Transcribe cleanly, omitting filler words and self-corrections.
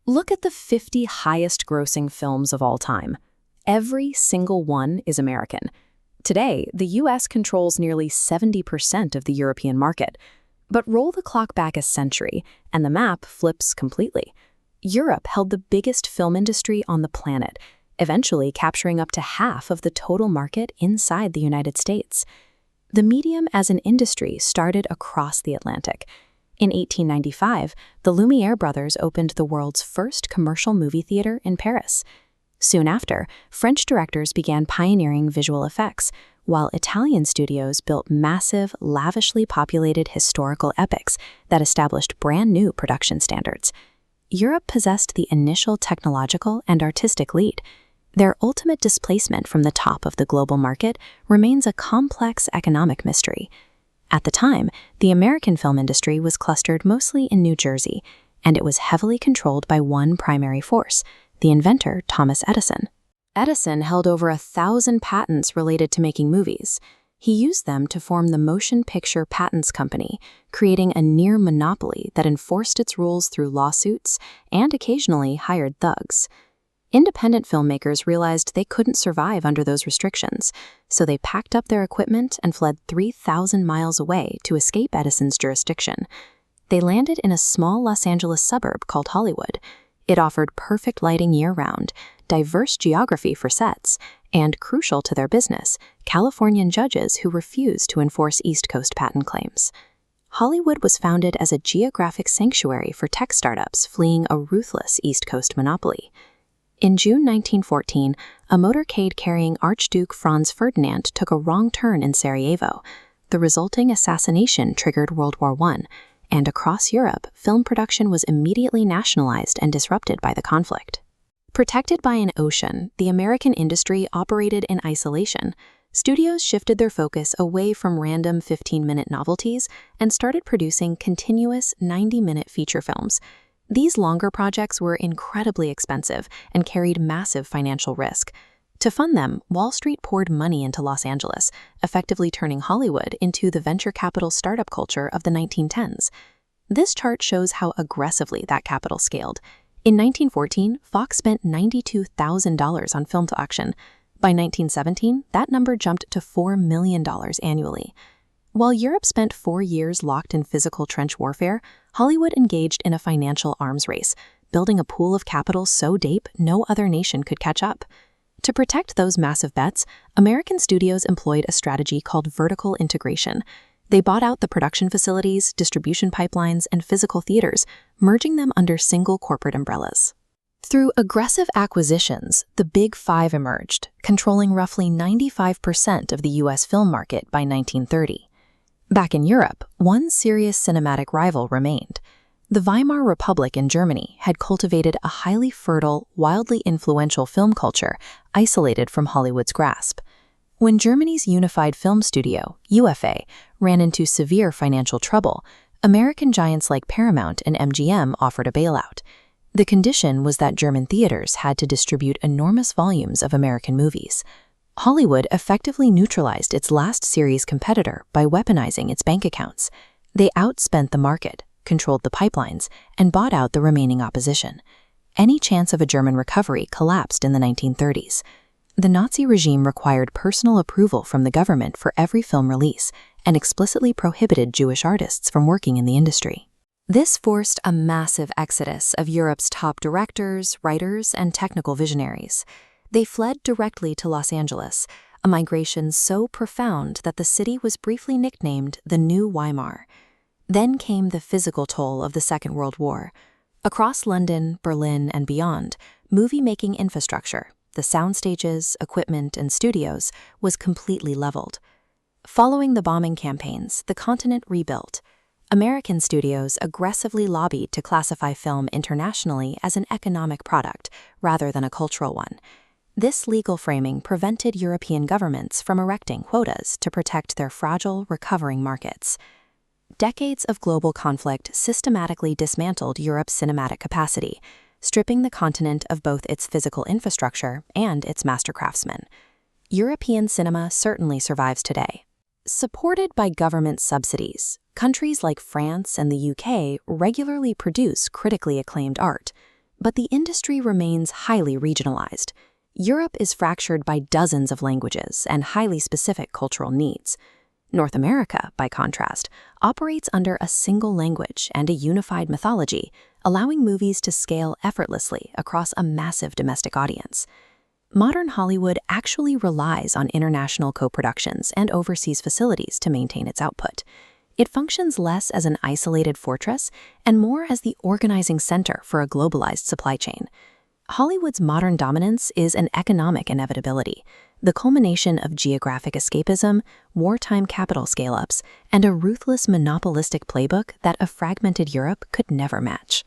Look at the 50 highest-grossing films of all time. Every single one is American. Today, the US controls nearly 70% of the European market. But roll the clock back a century, and the map flips completely. Europe held the biggest film industry on the planet, eventually capturing up to half of the total market inside the United States. The medium as an industry started across the Atlantic. In 1895, the Lumiere brothers opened the world's first commercial movie theater in Paris. Soon after, French directors began pioneering visual effects, while Italian studios built massive, lavishly populated historical epics that established brand new production standards. Europe possessed the initial technological and artistic lead. Their ultimate displacement from the top of the global market remains a complex economic mystery. At the time, the American film industry was clustered mostly in New Jersey, and it was heavily controlled by one primary force, the inventor Thomas Edison. Edison held over 1,000 patents related to making movies. He used them to form the Motion Picture Patents Company, creating a near monopoly that enforced its rules through lawsuits and occasionally hired thugs. Independent filmmakers realized they couldn't survive under those restrictions, so they packed up their equipment and fled 3,000 miles away to escape Edison's jurisdiction. They landed in a small Los Angeles suburb called Hollywood. It offered perfect lighting year-round, diverse geography for sets, and, crucial to their business, Californian judges who refused to enforce East Coast patent claims. Hollywood was founded as a geographic sanctuary for tech startups fleeing a ruthless East Coast monopoly. In June 1914, a motorcade carrying Archduke Franz Ferdinand took a wrong turn in Sarajevo. The resulting assassination triggered World War I, and across Europe, film production was immediately nationalized and disrupted by the conflict. Protected by an ocean, the American industry operated in isolation. Studios shifted their focus away from random 15-minute novelties and started producing continuous 90-minute feature films. These longer projects were incredibly expensive and carried massive financial risk. To fund them, Wall Street poured money into Los Angeles, effectively turning Hollywood into the venture capital startup culture of the 1910s. This chart shows how aggressively that capital scaled. In 1914, Fox spent $92,000 on film auction. By 1917, that number jumped to $4 million annually. While Europe spent 4 years locked in physical trench warfare, Hollywood engaged in a financial arms race, building a pool of capital so deep no other nation could catch up. To protect those massive bets, American studios employed a strategy called vertical integration. They bought out the production facilities, distribution pipelines, and physical theaters, merging them under single corporate umbrellas. Through aggressive acquisitions, the Big Five emerged, controlling roughly 95% of the U.S. film market by 1930. Back in Europe, one serious cinematic rival remained. The Weimar Republic in Germany had cultivated a highly fertile, wildly influential film culture isolated from Hollywood's grasp. When Germany's Unified Film Studio, UFA, ran into severe financial trouble, American giants like Paramount and MGM offered a bailout. The condition was that German theaters had to distribute enormous volumes of American movies. Hollywood effectively neutralized its last series competitor by weaponizing its bank accounts. They outspent the market, controlled the pipelines, and bought out the remaining opposition. Any chance of a German recovery collapsed in the 1930s. The Nazi regime required personal approval from the government for every film release and explicitly prohibited Jewish artists from working in the industry. This forced a massive exodus of Europe's top directors, writers, and technical visionaries. They fled directly to Los Angeles, a migration so profound that the city was briefly nicknamed the New Weimar. Then came the physical toll of the Second World War. Across London, Berlin, and beyond, movie-making infrastructure, the sound stages, equipment, and studios, was completely leveled. Following the bombing campaigns, the continent rebuilt. American studios aggressively lobbied to classify film internationally as an economic product rather than a cultural one. This legal framing prevented European governments from erecting quotas to protect their fragile, recovering markets. Decades of global conflict systematically dismantled Europe's cinematic capacity, stripping the continent of both its physical infrastructure and its master craftsmen. European cinema certainly survives today. Supported by government subsidies, countries like France and the UK regularly produce critically acclaimed art. But the industry remains highly regionalized. Europe is fractured by dozens of languages and highly specific cultural needs. North America, by contrast, operates under a single language and a unified mythology, allowing movies to scale effortlessly across a massive domestic audience. Modern Hollywood actually relies on international co-productions and overseas facilities to maintain its output. It functions less as an isolated fortress and more as the organizing center for a globalized supply chain. Hollywood's modern dominance is an economic inevitability, the culmination of geographic escapism, wartime capital scale-ups, and a ruthless monopolistic playbook that a fragmented Europe could never match.